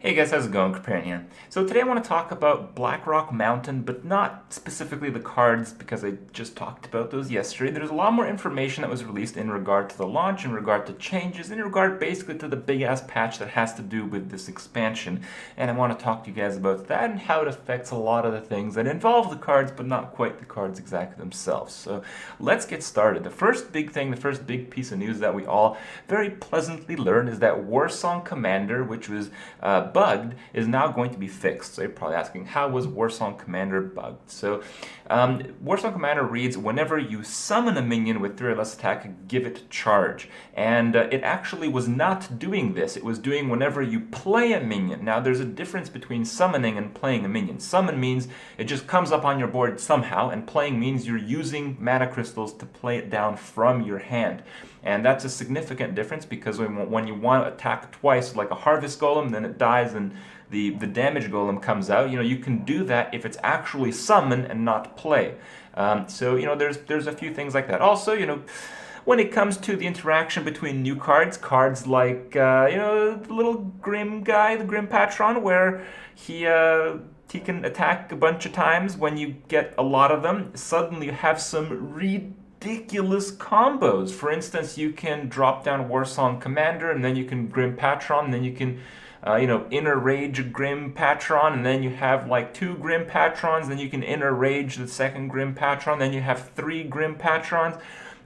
Hey guys, how's it going? Kriparian here. So today I want to talk about Blackrock Mountain, but not specifically the cards because I just talked about those yesterday. There's a lot more information that was released in regard to the launch, in regard to changes, in regard basically to the big ass patch that has to do with this expansion. And I want to talk to you guys about that and how it affects a lot of the things that involve the cards, but not quite the cards exactly themselves. So let's get started. The first big thing, the first big piece of news that we all very pleasantly learned is that Warsong Commander, which was bugged, is now going to be fixed. So you're probably asking, how was Warsong Commander bugged? So Warsong Commander reads, whenever you summon a minion with 3 or less attack, give it charge. And it actually was not doing this. It was doing whenever you play a minion. Now there's a difference between summoning and playing a minion. Summon means it just comes up on your board somehow, and playing means you're using mana crystals to play it down from your hand. And that's a significant difference because when you want to attack twice, like a Harvest Golem, then it dies and the damage golem comes out, you can do that if it's actually summon and not play. So there's a few things like that. Also, when it comes to the interaction between new cards like the little Grim guy, the Grim Patron, where he can attack a bunch of times. When you get a lot of them, suddenly you have some ridiculous combos. For instance, you can drop down Warsong Commander, and then you can Grim Patron, and then you can inner rage Grim Patron, and then you have like 2 Grim Patrons, then you can inner rage the second Grim Patron, then you have 3 Grim Patrons,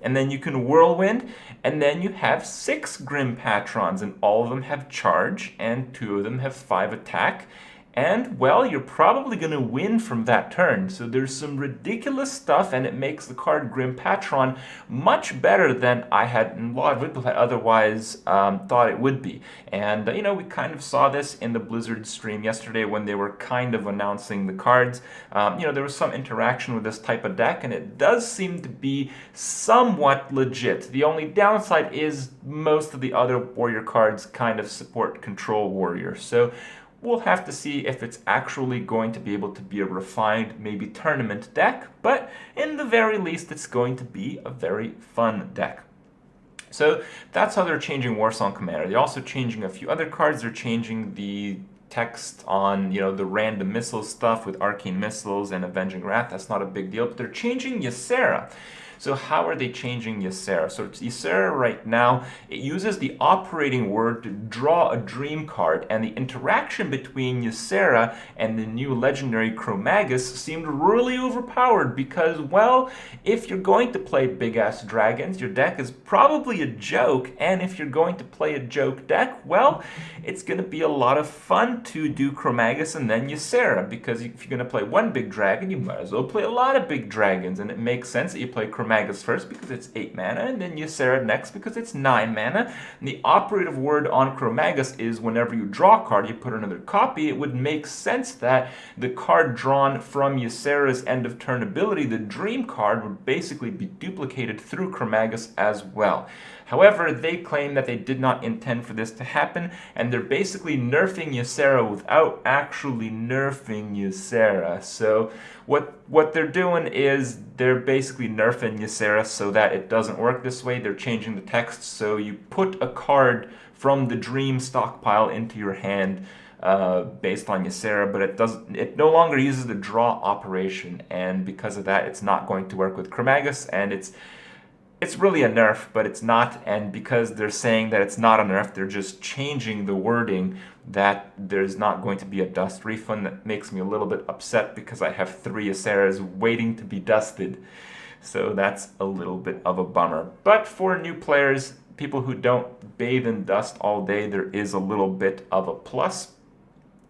and then you can whirlwind, and then you have 6 Grim Patrons, and all of them have charge, and 2 of them have 5 attack. And, well, you're probably going to win from that turn. So there's some ridiculous stuff, and it makes the card Grim Patron much better than I had, and a lot of people had otherwise thought it would be. And, we kind of saw this in the Blizzard stream yesterday when they were kind of announcing the cards. There was some interaction with this type of deck, and it does seem to be somewhat legit. The only downside is most of the other warrior cards kind of support control warrior. So we'll have to see if it's actually going to be able to be a refined, maybe tournament deck, but in the very least, it's going to be a very fun deck. So that's how they're changing Warsong Commander. They're also changing a few other cards. They're changing the text on, the random missile stuff with Arcane Missiles and Avenging Wrath. That's not a big deal, but they're changing Ysera. So how are they changing Ysera? So Ysera right now, it uses the operating word to draw a dream card, and the interaction between Ysera and the new legendary Chromagus seemed really overpowered because, well, if you're going to play big-ass dragons, your deck is probably a joke, and if you're going to play a joke deck, well, it's going to be a lot of fun to do Chromagus and then Ysera, because if you're going to play one big dragon, you might as well play a lot of big dragons, and it makes sense that you play Chromagus first because it's 8 mana, and then Ysera next because it's 9 mana. And the operative word on Chromagus is whenever you draw a card, you put another copy. It would make sense that the card drawn from Ysera's end of turn ability, the dream card, would basically be duplicated through Chromagus as well. However, they claim that they did not intend for this to happen, and they're basically nerfing Ysera without actually nerfing Ysera. So what they're doing is they're basically nerfing Ysera so that it doesn't work this way. They're changing the text so you put a card from the dream stockpile into your hand based on Ysera, but it no longer uses the draw operation, and because of that, it's not going to work with Chromagus, and it's really a nerf, but it's not, and because they're saying that it's not a nerf, they're just changing the wording that there's not going to be a dust refund. That makes me a little bit upset because I have 3 Yseras waiting to be dusted. So that's a little bit of a bummer. But for new players, people who don't bathe in dust all day, there is a little bit of a plus.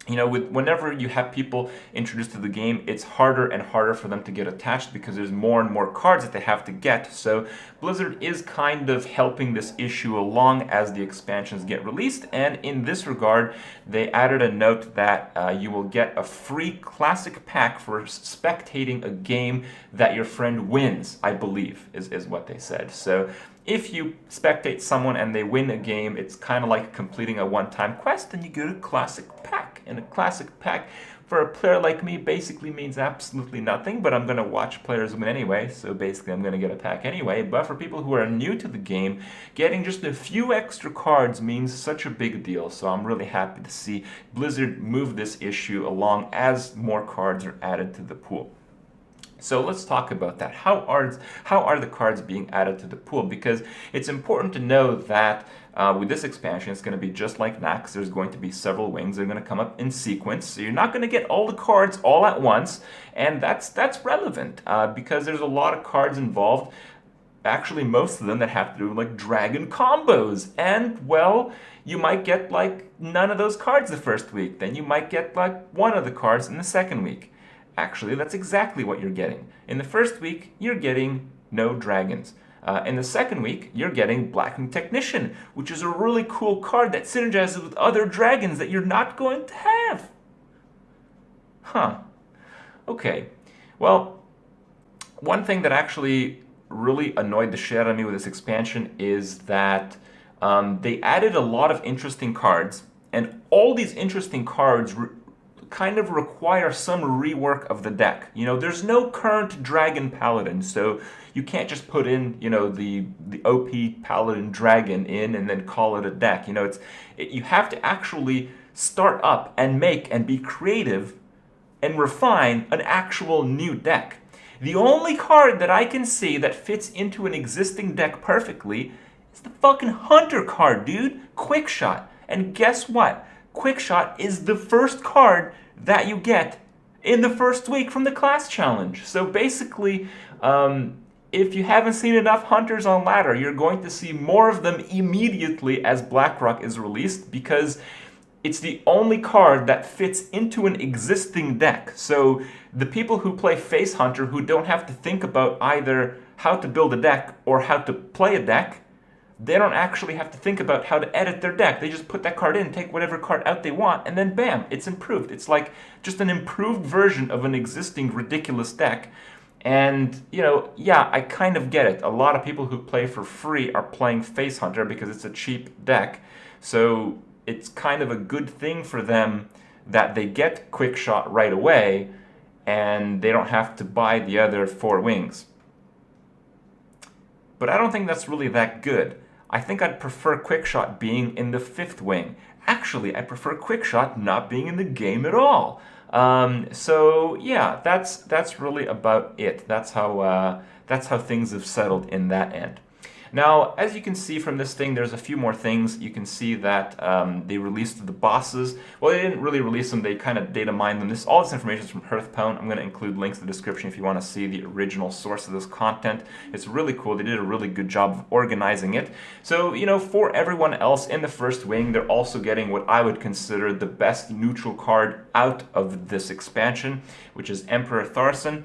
Whenever you have people introduced to the game, it's harder and harder for them to get attached because there's more and more cards that they have to get. So Blizzard is kind of helping this issue along as the expansions get released. And in this regard, they added a note that you will get a free classic pack for spectating a game that your friend wins, I believe, is what they said. So if you spectate someone and they win a game, it's kind of like completing a one-time quest, and you get a classic pack. And a classic pack for a player like me basically means absolutely nothing, but I'm going to watch players win anyway, so basically I'm going to get a pack anyway. But for people who are new to the game, getting just a few extra cards means such a big deal, so I'm really happy to see Blizzard move this issue along as more cards are added to the pool. So let's talk about that. How are the cards being added to the pool? Because it's important to know that with this expansion, it's going to be just like Nax. There's going to be several wings. They're going to come up in sequence. So you're not going to get all the cards all at once. And that's relevant because there's a lot of cards involved. Actually, most of them that have to do with like dragon combos. And, well, you might get like none of those cards the first week. Then you might get like one of the cards in the second week. Actually, that's exactly what you're getting. In the first week, you're getting no dragons. In the second week, you're getting Blacking Technician, which is a really cool card that synergizes with other dragons that you're not going to have. Huh. Okay. Well, one thing that actually really annoyed the shit out of me with this expansion is that they added a lot of interesting cards, and all these interesting cards kind of require some rework of the deck. You know, there's no current Dragon Paladin, so you can't just put in, you know, the OP Paladin Dragon in and then call it a deck. You know, you have to actually start up and make and be creative and refine an actual new deck. The only card that I can see that fits into an existing deck perfectly is the fucking Hunter card, dude. Quick Shot. And guess what? Quick Shot is the first card that you get in the first week from the class challenge. So basically, if you haven't seen enough Hunters on ladder, you're going to see more of them immediately as Blackrock is released because it's the only card that fits into an existing deck. So the people who play Face Hunter who don't have to think about either how to build a deck or how to play a deck, they don't actually have to think about how to edit their deck. They just put that card in, take whatever card out they want, and then bam, it's improved. It's like just an improved version of an existing ridiculous deck. And, you know, yeah, I kind of get it. A lot of people who play for free are playing Face Hunter because it's a cheap deck. So it's kind of a good thing for them that they get Quick Shot right away and they don't have to buy the other 4 wings. But I don't think that's really that good. I think I'd prefer Quick Shot being in the 5th wing. Actually, I prefer Quick Shot not being in the game at all. So yeah, that's really about it. That's how things have settled in that end. Now, as you can see from this thing, there's a few more things. You can see that they released the bosses. Well, they didn't really release them. They kind of data mined them. All this information is from Hearthstone. I'm going to include links in the description if you want to see the original source of this content. It's really cool. They did a really good job of organizing it. So, you know, for everyone else in the first wing, they're also getting what I would consider the best neutral card out of this expansion, which is Emperor Tharson,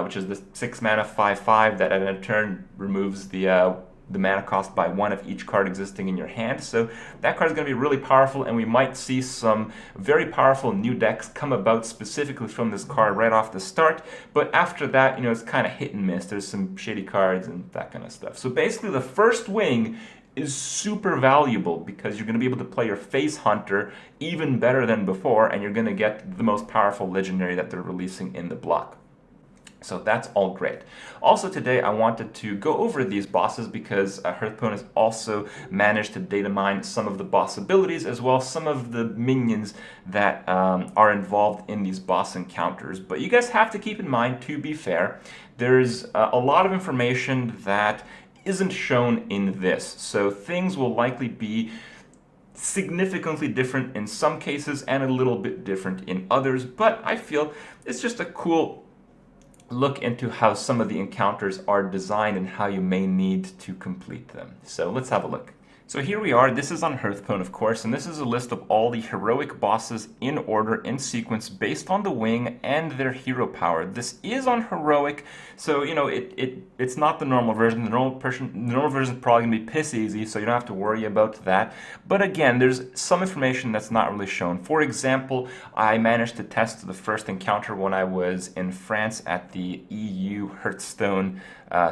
which is the 6-mana 5/5 that at a turn removes the mana cost by 1 of each card existing in your hand. So that card is going to be really powerful, and we might see some very powerful new decks come about specifically from this card right off the start. But after that, you know, it's kind of hit and miss. There's some shitty cards and that kind of stuff. So basically the first wing is super valuable because you're going to be able to play your Face Hunter even better than before, and you're going to get the most powerful legendary that they're releasing in the block. So that's all great. Also today I wanted to go over these bosses because Hearthstone has also managed to data mine some of the boss abilities as well as some of the minions that are involved in these boss encounters. But you guys have to keep in mind, to be fair, there's a lot of information that isn't shown in this. So things will likely be significantly different in some cases and a little bit different in others, but I feel it's just a cool look into how some of the encounters are designed and how you may need to complete them. So let's have a look. So here we are. This is on Hearthstone, of course, and this is a list of all the heroic bosses in order, in sequence, based on the wing and their hero power. This is on heroic, so you know it's not the normal version. The normal version is probably gonna be piss easy, so you don't have to worry about that. But again, there's some information that's not really shown. For example, I managed to test the first encounter when I was in France at the EU Hearthstone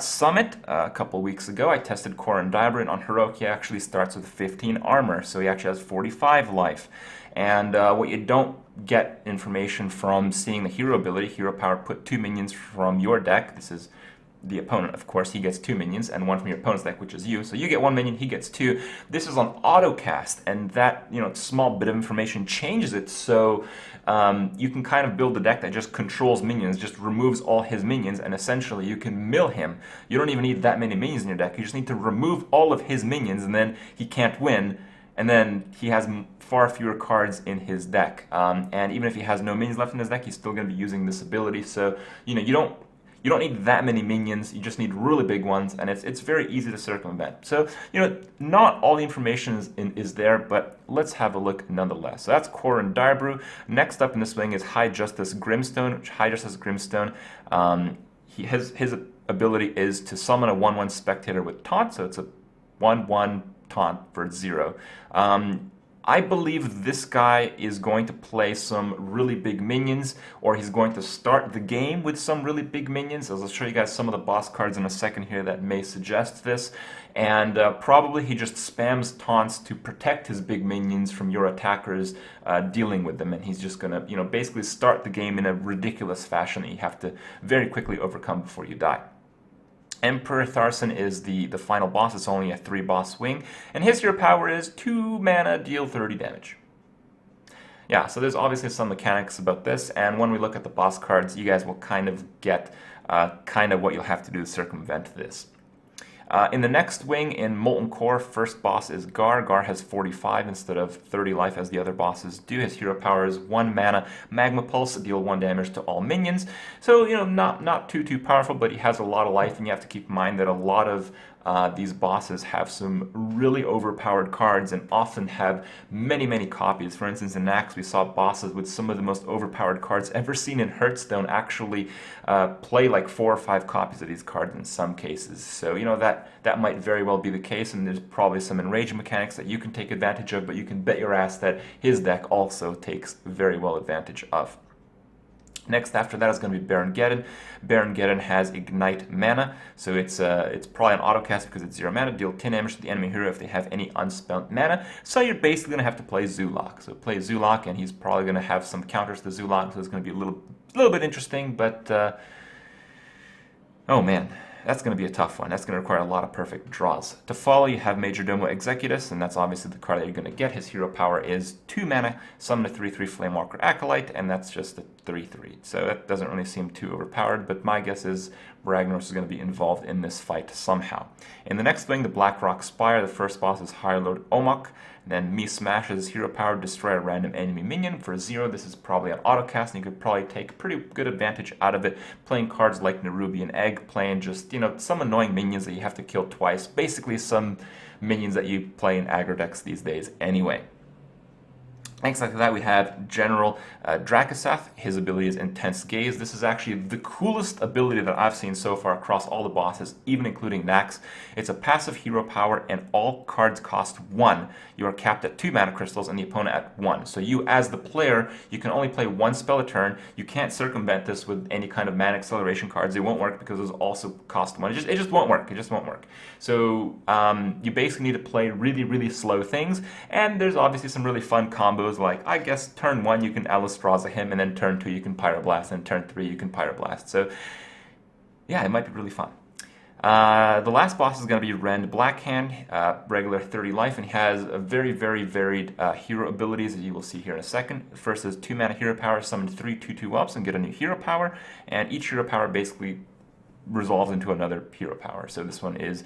Summit a couple weeks ago. I tested Korin Dybrin on Heroic. He actually starts with 15 armor, so he actually has 45 life. And what you don't get information from seeing the hero ability, hero power, put 2 minions from your deck. This is the opponent, of course. He gets 2 minions, and 1 from your opponent's deck, which is you. So you get 1 minion, he gets 2. This is on autocast, and that small bit of information changes it. So you can kind of build a deck that just controls minions, just removes all his minions, and essentially you can mill him. You don't even need that many minions in your deck. You just need to remove all of his minions, and then he can't win. And then he has far fewer cards in his deck. And even if he has no minions left in his deck, he's still going to be using this ability. So you don't need that many minions, you just need really big ones, and it's very easy to circumvent. So, not all the information is there, but let's have a look nonetheless. So that's Korin Dybrin. Next up in this swing is High Justice Grimstone. High Justice Grimstone, his ability is to summon a 1/1 spectator with taunt, so it's a 1/1 taunt for 0. I believe this guy is going to play some really big minions, or he's going to start the game with some really big minions. I'll show you guys some of the boss cards in a second here that may suggest this. And probably he just spams taunts to protect his big minions from your attackers dealing with them. And he's just going to, basically start the game in a ridiculous fashion that you have to very quickly overcome before you die. Emperor Tharson is the final boss. It's only a 3-boss swing, and his hero power is 2 mana, deal 30 damage. Yeah, so there's obviously some mechanics about this, and when we look at the boss cards, you guys will kind of get kind of what you'll have to do to circumvent this. In the next wing, in Molten Core, first boss is Gar. Gar has 45 instead of 30 life as the other bosses do. His hero power is 1 mana, Magma Pulse, deal 1 damage to all minions. So, not too powerful, but he has a lot of life, and you have to keep in mind that a lot of these bosses have some really overpowered cards and often have many copies. For instance, in Nax, we saw bosses with some of the most overpowered cards ever seen in Hearthstone actually play like 4 or 5 copies of these cards in some cases. So, that might very well be the case, and there's probably some enraging mechanics that you can take advantage of, but you can bet your ass that his deck also takes very well advantage of. Next after that is going to be Baron Geddon. Baron Geddon has Ignite mana, so it's probably an autocast because it's 0 mana, deal 10 damage to the enemy hero if they have any unspent mana. So you're basically going to have to play Zulok. So play Zulok, and he's probably going to have some counters to Zulok, so it's going to be a little bit interesting, but oh man. That's going to be a tough one. That's going to require a lot of perfect draws. To follow, you have Majordomo Executus, and that's obviously the card that you're going to get. His hero power is 2 mana, summon a 3/3 Flamewalker Acolyte, and that's just a 3/3. So that doesn't really seem too overpowered, but my guess is Ragnaros is going to be involved in this fight somehow. In the next wing, the Blackrock Spire, the first boss is High Lord Omok. Then Me Smashes hero power, destroy a random enemy minion for 0. This is probably an autocast, and you could probably take pretty good advantage out of it, playing cards like Nerubian Egg, playing just, some annoying minions that you have to kill twice. Basically some minions that you play in aggro decks these days anyway. Next after that, we have General Drakaseth. His ability is Intense Gaze. This is actually the coolest ability that I've seen so far across all the bosses, even including Nax. It's a passive hero power, and all cards cost 1. You are capped at 2 mana crystals, and the opponent at 1. So you, as the player, you can only play 1 spell a turn. You can't circumvent this with any kind of mana acceleration cards. They won't work because those also cost 1. It just won't work. It just won't work. So you basically need to play really slow things, and there's obviously some really fun combos. Like, I guess turn 1 you can Alistraza him, and then turn 2 you can Pyroblast, and turn 3 you can Pyroblast. So yeah, it might be really fun. The last boss is going to be Rend Blackhand, regular 30 life, and he has a very varied hero abilities, as you will see here in a second. First is 2 mana hero power, summon 3 2/2 ups and get a new hero power, and each hero power basically resolves into another hero power. So this one is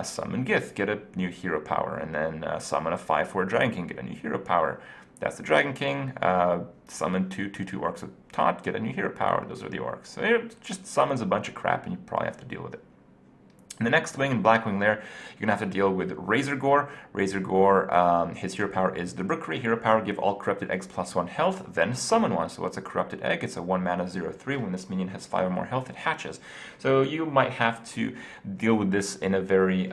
summon Gith, get a new hero power, and then summon a 5/4 Dragon King, get a new hero power. That's the Dragon King. Summon 2 2/2 orcs with taunt, get a new hero power. Those are the orcs. So it just summons a bunch of crap, and you probably have to deal with it. In the next wing, in Blackwing Lair, you're going to have to deal with Razor Gore. Razor Gore, his hero power is the Rookery. Hero power, give all corrupted eggs +1 health, then summon one. So what's a corrupted egg? It's a 1 mana 0/3. When this minion has 5 or more health, it hatches. So you might have to deal with this in a very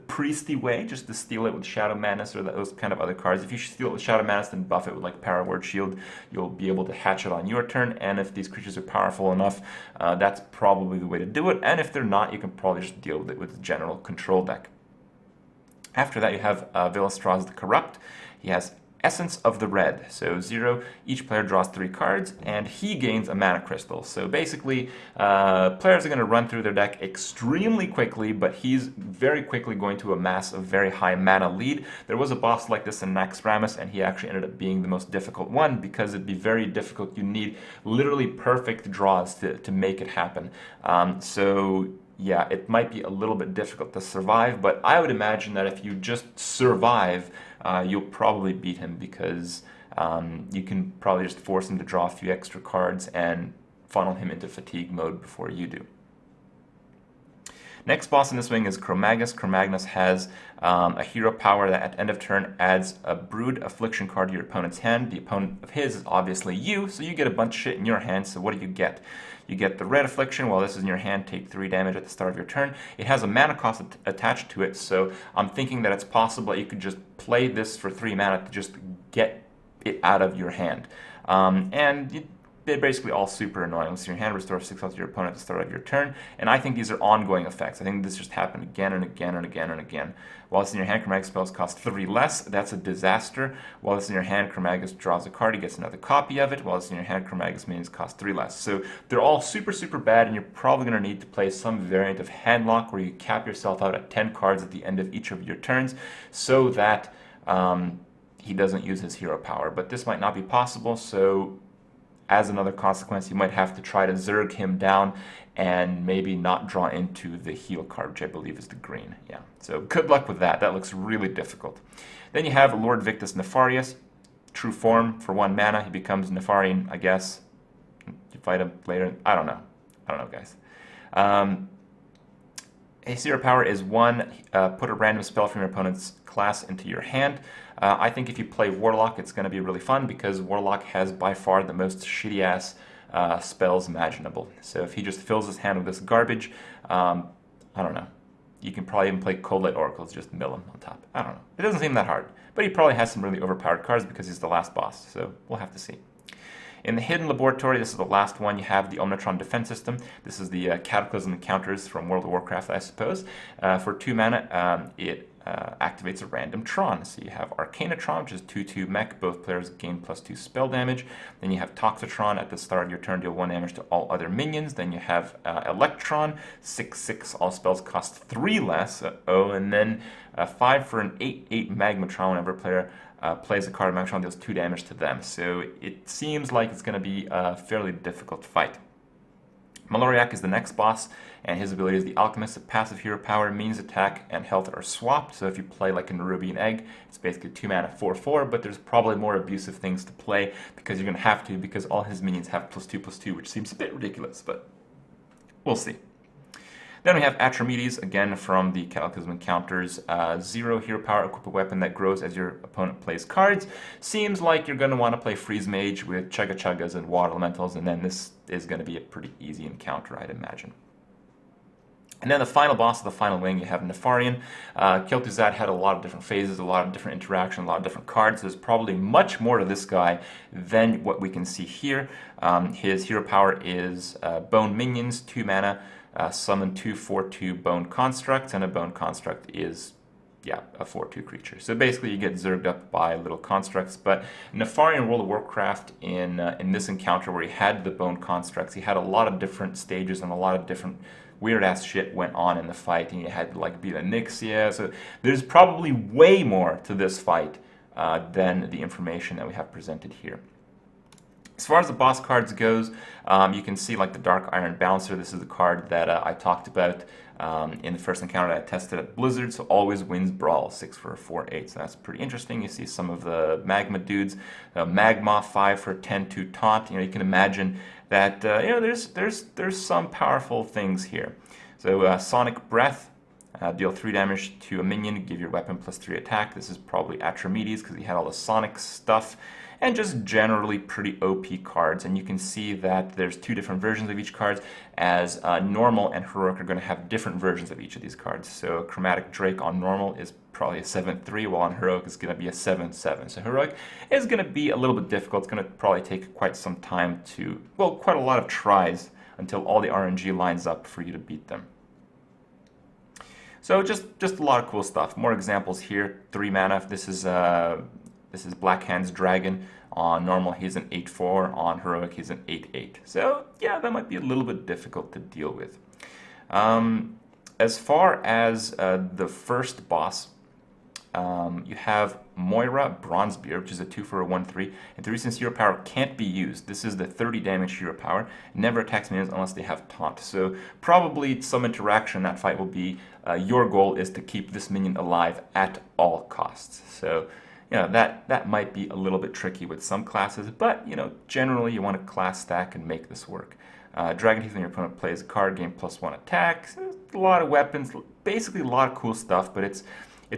priesty way, just to steal it with Shadow Madness or those kind of other cards. If you steal it with Shadow Madness, then buff it with like Power Word Shield. You'll be able to hatch it on your turn, and if these creatures are powerful enough, that's probably the way to do it. And if they're not, you can probably just deal with it with the general control deck. After that, you have Villastraz the Corrupt. He has Essence of the Red. So 0, each player draws 3 cards, and he gains a mana crystal. So basically, players are going to run through their deck extremely quickly, but he's very quickly going to amass a very high mana lead. There was a boss like this in Naxxramas, and he actually ended up being the most difficult one because it'd be very difficult. You need literally perfect draws to make it happen. So yeah, it might be a little bit difficult to survive, but I would imagine that if you just survive, you'll probably beat him because you can probably just force him to draw a few extra cards and funnel him into fatigue mode before you do. Next boss in this wing is Cro-Magus. Cro-Magus has a hero power that at end of turn adds a Brood Affliction card to your opponent's hand. The opponent of his is obviously you, so you get a bunch of shit in your hand. So what do you get? You get the Red Affliction. While this is in your hand, take 3 damage at the start of your turn. It has a mana cost attached to it, so I'm thinking that it's possible that you could just play this for 3 mana to just get it out of your hand. They're basically all super annoying. So your hand restores 6 health to your opponent at the start of your turn, and I think these are ongoing effects. I think this just happened again and again and again and again. While it's in your hand, Cro-Magus spells cost 3 less. That's a disaster. While it's in your hand, Cro-Magus draws a card. He gets another copy of it. While it's in your hand, Cro-Magus minions cost 3 less. So they're all super, super bad, and you're probably going to need to play some variant of Handlock where you cap yourself out at 10 cards at the end of each of your turns so that he doesn't use his hero power. But this might not be possible, so as another consequence, you might have to try to Zerg him down and maybe not draw into the heal card, which I believe is the green. Yeah, so good luck with that. That looks really difficult. Then you have Lord Victus Nefarious, true form for 1 mana. He becomes Nefarian, I guess. You fight him later. I don't know, guys. His hero power is 1, put a random spell from your opponent's class into your hand. I think if you play Warlock, it's going to be really fun because Warlock has by far the most shitty-ass spells imaginable. So if he just fills his hand with this garbage, I don't know. You can probably even play Cold Light Oracles, just mill him on top. I don't know. It doesn't seem that hard. But he probably has some really overpowered cards because he's the last boss, so we'll have to see. In the Hidden Laboratory, this is the last one, you have the Omnitron Defense System. This is the Cataclysm encounters from World of Warcraft, I suppose. For 2 mana, it activates a random Tron. So you have Arcanatron, which is 2/2 mech. Both players gain +2 spell damage. Then you have Toxitron. At the start of your turn, deal 1 damage to all other minions. Then you have Electron, 6/6. All spells cost 3 less. And then 5 for an 8/8 Magmatron. Whenever a player plays a card of Magmatron, deals 2 damage to them. So it seems like it's going to be a fairly difficult fight. Maloriak is the next boss, and his ability is the Alchemist. A passive hero power, means attack and health are swapped. So if you play like a Nerubian Egg, it's basically 2 mana 4/4, but there's probably more abusive things to play because you're going to have to, because all his minions have +2/+2, which seems a bit ridiculous, but we'll see. Then we have Atromedes, again from the Cataclysm Encounters. 0 hero power, equip a weapon that grows as your opponent plays cards. Seems like you're going to want to play Freeze Mage with Chugga Chuggas and Water Elementals, and then this is going to be a pretty easy encounter, I'd imagine. And then the final boss of the final wing, you have Nefarian. Kel'Thuzad had a lot of different phases, a lot of different interactions, a lot of different cards. There's probably much more to this guy than what we can see here. His hero power is Bone Minions, 2 mana. Summon 2 4/2 Bone Constructs, and a Bone Construct is, a 4/2 creature. So basically you get zerged up by little constructs, but Nefarian World of Warcraft in this encounter where he had the Bone Constructs, he had a lot of different stages and a lot of different weird-ass shit went on in the fight, and you had to like beat Onyxia, so there's probably way more to this fight than the information that we have presented here. As far as the boss cards goes, you can see like the Dark Iron Bouncer. This is the card that I talked about in the first encounter that I tested at Blizzard. So always wins Brawl, 6 for a 4/8. So that's pretty interesting. You see some of the Magma dudes. Magma, 5 for 10/2 Taunt. You can imagine that there's some powerful things here. So Sonic Breath, deal 3 damage to a minion, give your weapon +3 attack. This is probably Atramedes because he had all the Sonic stuff, and just generally pretty OP cards. And you can see that there's 2 different versions of each card, as Normal and Heroic are going to have different versions of each of these cards. So Chromatic Drake on Normal is probably a 7-3, while on Heroic is going to be a 7-7. So Heroic is going to be a little bit difficult. It's going to probably take quite some time to, well, quite a lot of tries until all the RNG lines up for you to beat them. So just a lot of cool stuff. More examples here. 3 mana. This is Blackhand's Dragon. On Normal, he's an 8-4. On Heroic, he's an 8-8. So yeah, that might be a little bit difficult to deal with. As far as the first boss, you have Moira Bronzebeard, which is a 2 for a 1-3, and the reason hero power can't be used. This is the 30 damage hero power. Never attacks minions unless they have taunt. So probably some interaction in that fight will be your goal is to keep this minion alive at all costs. So you know that might be a little bit tricky with some classes, but you know generally you want to class stack and make this work. Dragon Teeth when your opponent plays a card, gain +1 attack. So a lot of weapons, basically a lot of cool stuff, but it's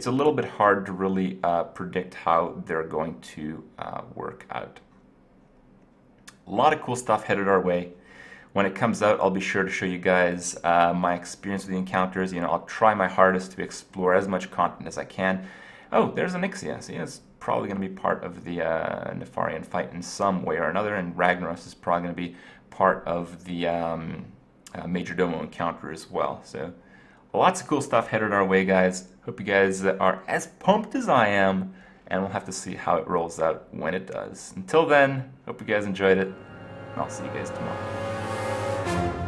a little bit hard to really predict how they're going to work out. A lot of cool stuff headed our way. When it comes out, I'll be sure to show you guys my experience with the encounters. You know, I'll try my hardest to explore as much content as I can. Oh, there's an Ixia. See, it's probably going to be part of the Nefarian fight in some way or another, and Ragnaros is probably going to be part of the Majordomo encounter as well. So lots of cool stuff headed our way, guys. Hope you guys are as pumped as I am, and we'll have to see how it rolls out when it does. Until then, hope you guys enjoyed it, and I'll see you guys tomorrow.